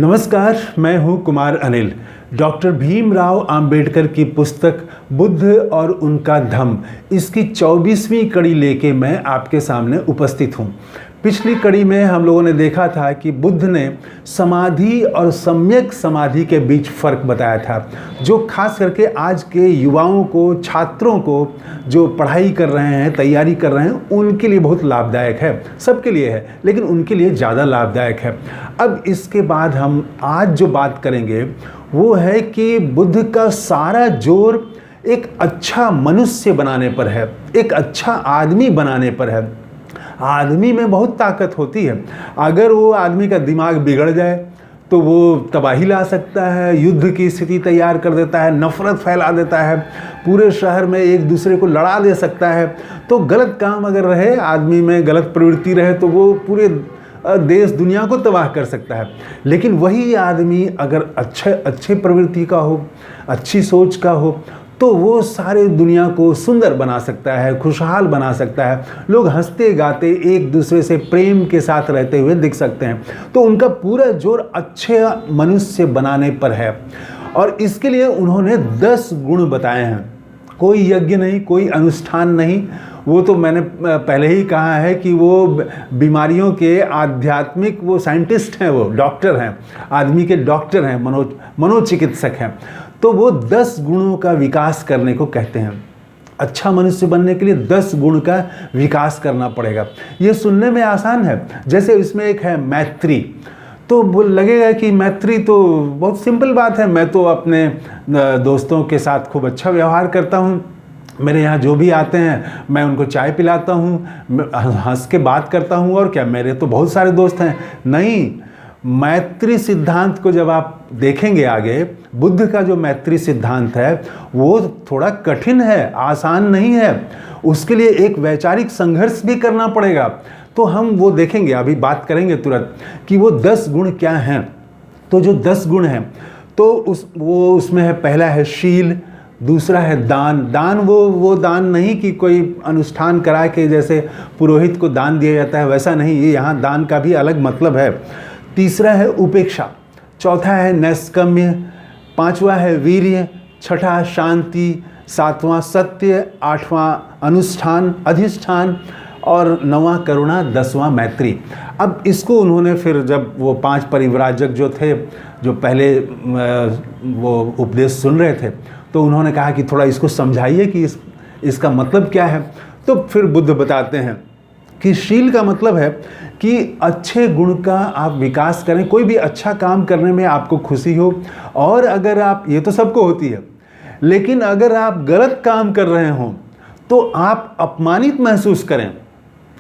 नमस्कार, मैं हूं कुमार अनिल। डॉक्टर भीमराव अंबेडकर की पुस्तक बुद्ध और उनका धम्म, इसकी 24वीं कड़ी लेके मैं आपके सामने उपस्थित हूं। पिछली कड़ी में हम लोगों ने देखा था कि बुद्ध ने समाधि और सम्यक समाधि के बीच फ़र्क बताया था, जो खास करके आज के युवाओं को, छात्रों को जो पढ़ाई कर रहे हैं, तैयारी कर रहे हैं, उनके लिए बहुत लाभदायक है। सबके लिए है, लेकिन उनके लिए ज़्यादा लाभदायक है। अब इसके बाद हम आज जो बात करेंगे वो है कि बुद्ध का सारा जोर एक अच्छा मनुष्य बनाने पर है, एक अच्छा आदमी बनाने पर है। आदमी में बहुत ताकत होती है। अगर वो आदमी का दिमाग बिगड़ जाए तो वो तबाही ला सकता है, युद्ध की स्थिति तैयार कर देता है, नफरत फैला देता है, पूरे शहर में एक दूसरे को लड़ा दे सकता है। तो गलत काम अगर रहे, आदमी में गलत प्रवृत्ति रहे, तो वो पूरे देश दुनिया को तबाह कर सकता है। लेकिन वही आदमी अगर अच्छे प्रवृत्ति का हो, अच्छी सोच का हो, तो वो सारे दुनिया को सुंदर बना सकता है, खुशहाल बना सकता है। लोग हंसते गाते एक दूसरे से प्रेम के साथ रहते हुए दिख सकते हैं। तो उनका पूरा जोर अच्छे मनुष्य बनाने पर है, और इसके लिए उन्होंने 10 गुण बताए हैं। कोई यज्ञ नहीं, कोई अनुष्ठान नहीं। वो तो मैंने पहले ही कहा है कि वो बीमारियों के आध्यात्मिक वो साइंटिस्ट हैं, वो डॉक्टर हैं, आदमी के डॉक्टर हैं, मनोचिकित्सक हैं। तो वो 10 गुणों का विकास करने को कहते हैं। अच्छा मनुष्य बनने के लिए 10 गुण का विकास करना पड़ेगा। ये सुनने में आसान है। जैसे इसमें एक है मैत्री। तो वो लगेगा कि मैत्री तो बहुत सिंपल बात है, मैं तो अपने दोस्तों के साथ खूब अच्छा व्यवहार करता हूँ, मेरे यहाँ जो भी आते हैं मैं उनको चाय पिलाता हूँ, हंस के बात करता हूँ, और क्या, मेरे तो बहुत सारे दोस्त हैं। नहीं, मैत्री सिद्धांत को जब आप देखेंगे आगे, बुद्ध का जो मैत्री सिद्धांत है वो थोड़ा कठिन है, आसान नहीं है। उसके लिए एक वैचारिक संघर्ष भी करना पड़ेगा। तो हम वो देखेंगे, अभी बात करेंगे तुरंत कि वो 10 गुण क्या हैं। तो जो 10 गुण हैं तो उसमें है, पहला है शील, दूसरा है दान। दान वो दान नहीं कि कोई अनुष्ठान करा के जैसे पुरोहित को दान दिया जाता है, वैसा नहीं। ये यहाँ दान का भी अलग मतलब है। तीसरा है उपेक्षा, चौथा है नैष्कर्म्य, पांचवा है वीर्य, छठा शांति, सातवां सत्य, आठवां अनुष्ठान अधिष्ठान, और नौवां करुणा, 10वां मैत्री। अब इसको उन्होंने फिर, जब वो 5 परिव्राजक जो थे, जो पहले वो उपदेश सुन रहे थे, तो उन्होंने कहा कि थोड़ा इसको समझाइए कि इसका मतलब क्या है। तो फिर बुद्ध बताते हैं कि शील का मतलब है कि अच्छे गुण का आप विकास करें, कोई भी अच्छा काम करने में आपको खुशी हो। और अगर आप, ये तो सबको होती है, लेकिन अगर आप गलत काम कर रहे हों तो आप अपमानित महसूस करें,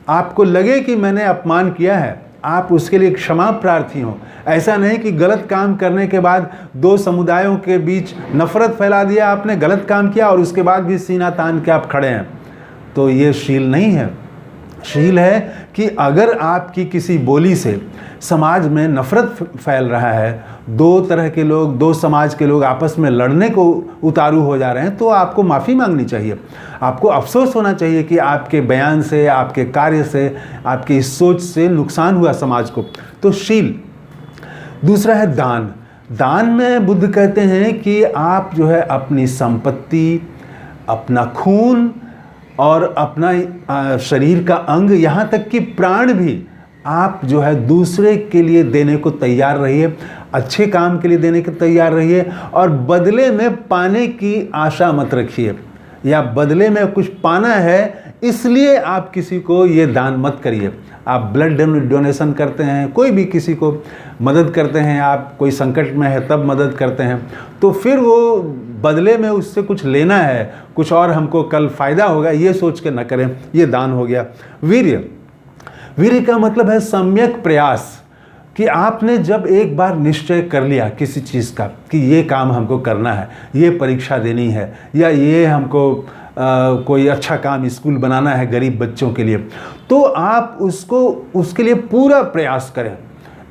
आपको लगे कि मैंने अपमान किया है, आप उसके लिए क्षमा प्रार्थी हों। ऐसा नहीं कि गलत काम करने के बाद 2 समुदायों के बीच नफरत फैला दिया, आपने गलत काम किया और उसके बाद भी सीना तान के आप खड़े हैं। तो ये शील नहीं है। शील है कि अगर आपकी किसी बोली से समाज में नफरत फैल रहा है, 2 तरह के लोग, 2 समाज के लोग आपस में लड़ने को उतारू हो जा रहे हैं, तो आपको माफ़ी मांगनी चाहिए। आपको अफसोस होना चाहिए कि आपके बयान से, आपके कार्य से, आपकी इस सोच से नुकसान हुआ समाज को। तो शील। दूसरा है दान। दान में बुद्ध कहते हैं कि आप जो है अपनी संपत्ति, अपना खून और अपना शरीर का अंग, यहाँ तक कि प्राण भी आप जो है दूसरे के लिए देने को तैयार रहिए, अच्छे काम के लिए देने को तैयार रहिए, और बदले में पाने की आशा मत रखिए, या बदले में कुछ पाना है इसलिए आप किसी को ये दान मत करिए। आप ब्लड डोनेशन करते हैं, कोई भी किसी को मदद करते हैं, आप कोई संकट में है तब मदद करते हैं, तो फिर वो बदले में उससे कुछ लेना है, कुछ और हमको कल फ़ायदा होगा, ये सोच के न करें। ये दान हो गया। वीर्य। वीर्य का मतलब है सम्यक प्रयास, कि आपने जब एक बार निश्चय कर लिया किसी चीज़ का कि ये काम हमको करना है, ये परीक्षा देनी है, या ये हमको कोई अच्छा काम स्कूल बनाना है गरीब बच्चों के लिए, तो आप उसके लिए पूरा प्रयास करें,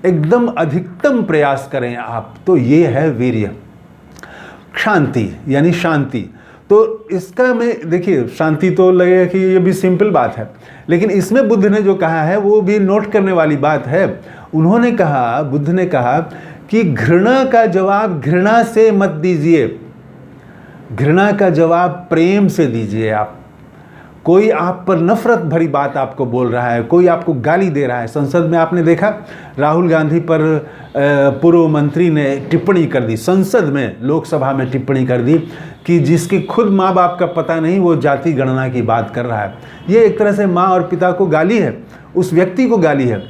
एकदम अधिकतम प्रयास करें आप। तो ये है वीर्य। शांति यानी शांति। तो इसका में देखिए, शांति तो लगेगा कि ये भी सिंपल बात है, लेकिन इसमें बुद्ध ने जो कहा है वो भी नोट करने वाली बात है। उन्होंने कहा, बुद्ध ने कहा कि घृणा का जवाब घृणा से मत दीजिए, घृणा का जवाब प्रेम से दीजिए। आप कोई आप पर नफरत भरी बात आपको बोल रहा है, कोई आपको गाली दे रहा है। संसद में आपने देखा राहुल गांधी पर पूर्व मंत्री ने टिप्पणी कर दी, संसद में, लोकसभा में टिप्पणी कर दी कि जिसके खुद माँ बाप का पता नहीं वो जाति गणना की बात कर रहा है। ये एक तरह से माँ और पिता को गाली है, उस व्यक्ति को गाली है।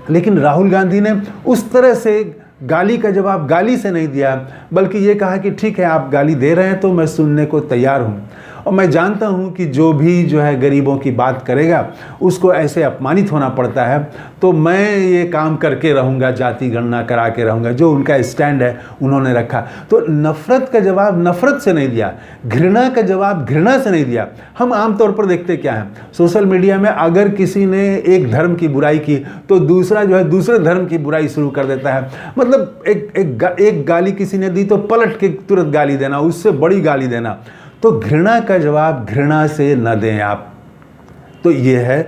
लेकिन राहुल गांधी ने उस तरह से गाली का जवाब गाली से नहीं दिया, बल्कि ये कहा कि ठीक है आप गाली दे रहे हैं तो मैं सुनने को तैयार हूँ, और मैं जानता हूँ कि जो भी जो है गरीबों की बात करेगा उसको ऐसे अपमानित होना पड़ता है, तो मैं ये काम करके रहूँगा, जाति गणना करा के रहूँगा। जो उनका स्टैंड है उन्होंने रखा। तो नफ़रत का जवाब नफ़रत से नहीं दिया, घृणा का जवाब घृणा से नहीं दिया। हम आमतौर पर देखते क्या है, सोशल मीडिया में अगर किसी ने एक धर्म की बुराई की तो दूसरा जो है दूसरे धर्म की बुराई शुरू कर देता है। मतलब एक गाली किसी ने दी तो पलट के तुरंत गाली देना, उससे बड़ी गाली देना। तो घृणा का जवाब घृणा से न दें आप। तो ये है,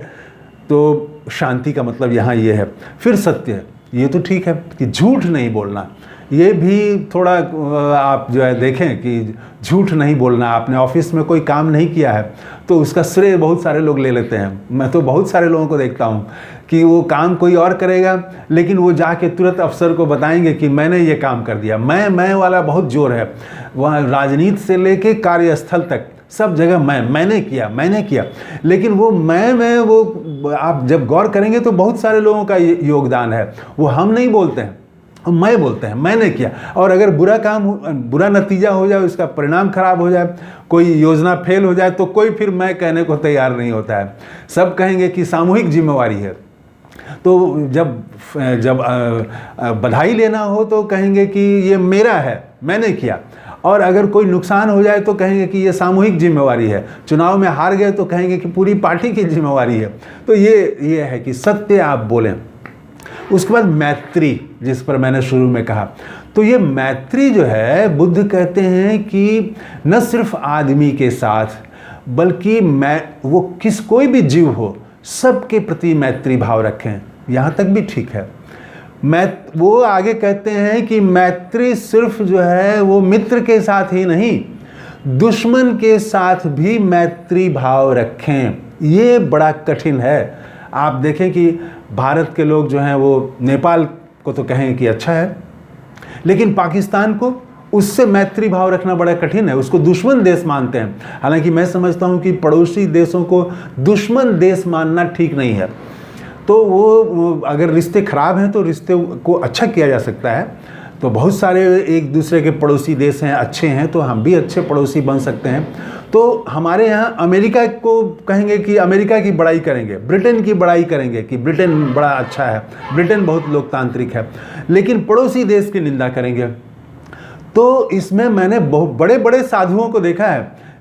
तो शांति का मतलब यहाँ ये है। फिर सत्य, ये तो ठीक है कि झूठ नहीं बोलना, ये भी थोड़ा आप जो है देखें कि झूठ नहीं बोलना। आपने ऑफिस में कोई काम नहीं किया है तो उसका श्रेय बहुत सारे लोग ले लेते हैं। मैं तो बहुत सारे लोगों को देखता हूँ कि वो काम कोई और करेगा, लेकिन वो जाके तुरंत अफसर को बताएंगे कि मैंने ये काम कर दिया। मैं वाला बहुत जोर है वहाँ, राजनीति से लेके कार्यस्थल तक सब जगह मैंने किया। लेकिन वो वो आप जब गौर करेंगे तो बहुत सारे लोगों का योगदान है। वो हम नहीं बोलते हैं, मैं बोलते हैं मैंने किया। और अगर बुरा नतीजा हो जाए, उसका परिणाम खराब हो जाए, कोई योजना फेल हो जाए, तो कोई फिर मैं कहने को तैयार नहीं होता है। सब कहेंगे कि सामूहिक जिम्मेवारी है। तो जब बधाई लेना हो तो कहेंगे कि ये मेरा है, मैंने किया। और अगर कोई नुकसान हो जाए तो कहेंगे कि ये सामूहिक जिम्मेवारी है। चुनाव में हार गए तो कहेंगे कि पूरी पार्टी की जिम्मेवारी है। तो ये है कि सत्य आप बोलें। उसके बाद मैत्री, जिस पर मैंने शुरू में कहा, तो ये मैत्री जो है, बुद्ध कहते हैं कि न सिर्फ आदमी के साथ बल्कि वो कोई भी जीव हो सबके प्रति मैत्री भाव रखें। यहाँ तक भी ठीक है। वो आगे कहते हैं कि मैत्री सिर्फ जो है वो मित्र के साथ ही नहीं, दुश्मन के साथ भी मैत्री भाव रखें। ये बड़ा कठिन है। आप देखें कि भारत के लोग जो हैं वो नेपाल को तो कहें कि अच्छा है, लेकिन पाकिस्तान को उससे मैत्री भाव रखना बड़ा कठिन है, उसको दुश्मन देश मानते हैं। हालांकि मैं समझता हूं कि पड़ोसी देशों को दुश्मन देश मानना ठीक नहीं है। तो वो अगर रिश्ते खराब हैं तो रिश्ते को अच्छा किया जा सकता है। तो बहुत सारे एक दूसरे के पड़ोसी देश हैं, अच्छे हैं, तो हम भी अच्छे पड़ोसी बन सकते हैं। तो हमारे यहाँ अमेरिका को कहेंगे कि अमेरिका की बड़ाई करेंगे, ब्रिटेन की बड़ाई करेंगे कि ब्रिटेन बड़ा अच्छा है, ब्रिटेन बहुत लोकतांत्रिक है, लेकिन पड़ोसी देश की निंदा करेंगे। तो इसमें मैंने बहुत बड़े बड़े साधुओं को देखा है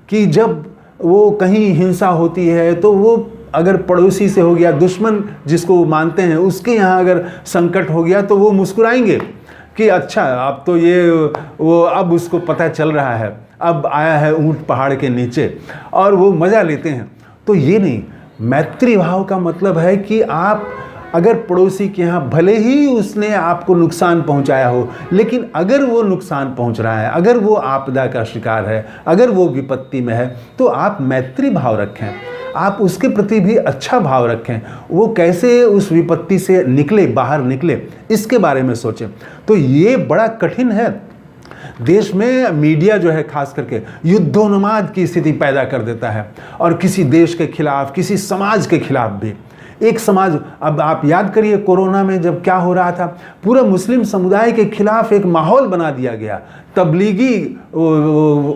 कि जब वो कहीं हिंसा होती है तो वो अगर पड़ोसी से हो गया, दुश्मन जिसको वो मानते हैं उसके यहाँ अगर संकट हो गया तो वो मुस्कुराएंगे कि अच्छा अब तो वो अब उसको पता चल रहा है, अब आया है ऊंट पहाड़ के नीचे, और वो मज़ा लेते हैं। तो ये नहीं, मैत्री भाव का मतलब है कि आप अगर पड़ोसी के यहाँ भले ही उसने आपको नुकसान पहुँचाया हो, लेकिन अगर वो नुकसान पहुँच रहा है, अगर वो आपदा का शिकार है, अगर वो विपत्ति में है, तो आप मैत्री भाव रखें, आप उसके प्रति भी अच्छा भाव रखें। वो कैसे उस विपत्ति से निकले, बाहर निकले, इसके बारे में सोचें। तो ये बड़ा कठिन है। देश में मीडिया जो है खास करके युद्धोन्माद की स्थिति पैदा कर देता है, और किसी देश के खिलाफ, किसी समाज के खिलाफ भी। एक समाज, अब आप याद करिए कोरोना में जब क्या हो रहा था, पूरा मुस्लिम समुदाय के खिलाफ एक माहौल बना दिया गया। तबलीगी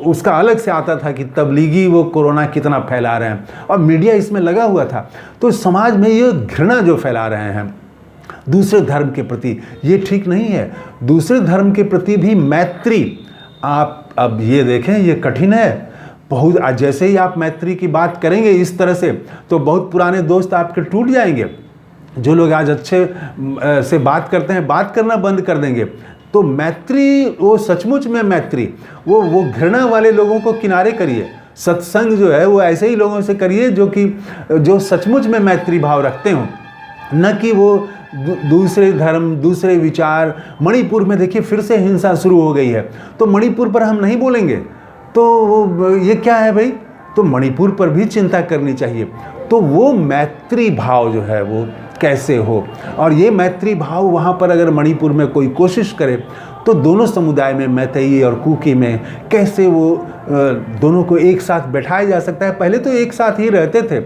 उसका अलग से आता था कि तबलीगी वो कोरोना कितना फैला रहे हैं, और मीडिया इसमें लगा हुआ था। तो समाज में ये घृणा जो फैला रहे हैं दूसरे धर्म के प्रति, ये ठीक नहीं है। दूसरे धर्म के प्रति भी मैत्री, आप अब ये देखें ये कठिन है बहुत। जैसे ही आप मैत्री की बात करेंगे इस तरह से, तो बहुत पुराने दोस्त आपके टूट जाएंगे। जो लोग आज अच्छे से बात करते हैं, बात करना बंद कर देंगे। तो मैत्री, वो सचमुच में मैत्री, वो घृणा वाले लोगों को किनारे करिए। सत्संग जो है वो ऐसे ही लोगों से करिए जो सचमुच में मैत्री भाव रखते हों, न कि वो दूसरे धर्म, दूसरे विचार। मणिपुर में देखिए फिर से हिंसा शुरू हो गई है, तो मणिपुर पर हम नहीं बोलेंगे तो ये क्या है भाई? तो मणिपुर पर भी चिंता करनी चाहिए। तो वो मैत्री भाव जो है वो कैसे हो, और ये मैत्री भाव वहाँ पर अगर मणिपुर में कोई कोशिश करे तो दोनों समुदाय में, मैतेई और कुकी में, कैसे वो दोनों को एक साथ बैठाया जा सकता है। पहले तो एक साथ ही रहते थे,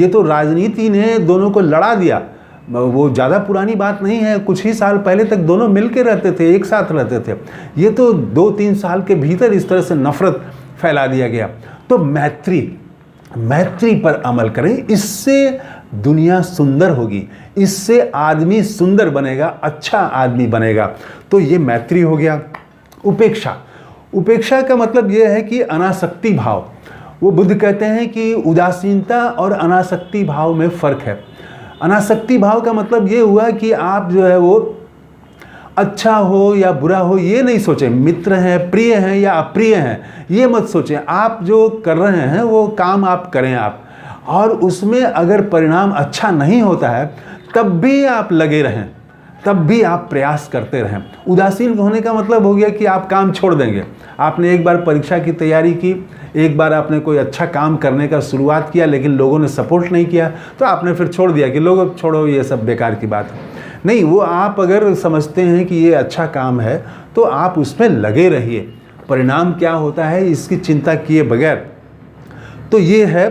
ये तो राजनीति ने दोनों को लड़ा दिया। वो ज़्यादा पुरानी बात नहीं है, कुछ ही साल पहले तक दोनों मिल के रहते थे, एक साथ रहते थे। ये तो 2-3 साल के भीतर इस तरह से नफरत फैला दिया गया। तो मैत्री पर अमल करें, इससे दुनिया सुंदर होगी, इससे आदमी सुंदर बनेगा, अच्छा आदमी बनेगा। तो ये मैत्री हो गया। उपेक्षा का मतलब ये है कि अनासक्ति भाव। वो बुद्ध कहते हैं कि उदासीनता और अनासक्ति भाव में फ़र्क है। अनासक्ति भाव का मतलब ये हुआ कि आप जो है वो अच्छा हो या बुरा हो ये नहीं सोचें, मित्र हैं, प्रिय हैं या अप्रिय हैं, ये मत सोचें। आप जो कर रहे हैं वो काम आप करें आप, और उसमें अगर परिणाम अच्छा नहीं होता है तब भी आप लगे रहें, तब भी आप प्रयास करते रहें। उदासीन होने का मतलब हो गया कि आप काम छोड़ देंगे। आपने एक बार परीक्षा की तैयारी की, एक बार आपने कोई अच्छा काम करने का शुरुआत किया, लेकिन लोगों ने सपोर्ट नहीं किया तो आपने फिर छोड़ दिया कि लोगों छोड़ो, ये सब बेकार की बात है। नहीं, वो आप अगर समझते हैं कि ये अच्छा काम है तो आप उसमें लगे रहिए। परिणाम क्या होता है इसकी चिंता किए बगैर। तो ये है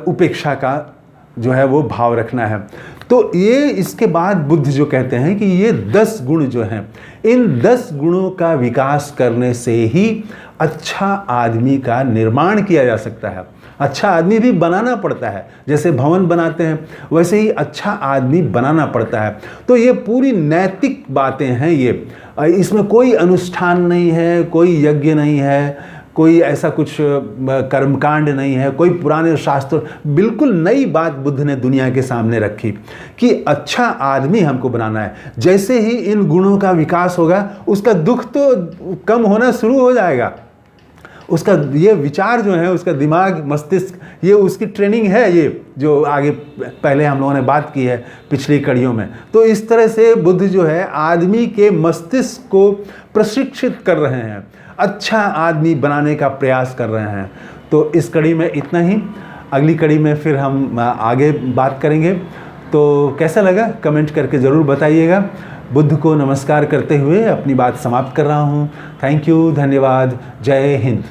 उपेक्षा का जो है वो भाव रखना है। तो ये इसके बाद बुद्ध जो कहते हैं कि ये 10 गुण जो हैं, इन 10 गुणों का विकास करने से ही अच्छा आदमी का निर्माण किया जा सकता है। अच्छा आदमी भी बनाना पड़ता है, जैसे भवन बनाते हैं वैसे ही अच्छा आदमी बनाना पड़ता है। तो ये पूरी नैतिक बातें हैं, ये इसमें कोई अनुष्ठान नहीं है, कोई यज्ञ नहीं है, कोई ऐसा कुछ कर्मकांड नहीं है, कोई पुराने शास्त्र। बिल्कुल नई बात बुद्ध ने दुनिया के सामने रखी कि अच्छा आदमी हमको बनाना है। जैसे ही इन गुणों का विकास होगा उसका दुख तो कम होना शुरू हो जाएगा। उसका ये विचार जो है, उसका दिमाग, मस्तिष्क, ये उसकी ट्रेनिंग है, ये जो आगे पहले हम लोगों ने बात की है पिछली कड़ियों में। तो इस तरह से बुद्ध जो है आदमी के मस्तिष्क को प्रशिक्षित कर रहे हैं, अच्छा आदमी बनाने का प्रयास कर रहे हैं। तो इस कड़ी में इतना ही, अगली कड़ी में फिर हम आगे बात करेंगे। तो कैसा लगा कमेंट करके ज़रूर बताइएगा। बुद्ध को नमस्कार करते हुए अपनी बात समाप्त कर रहा हूँ। थैंक यू, धन्यवाद, जय हिंद।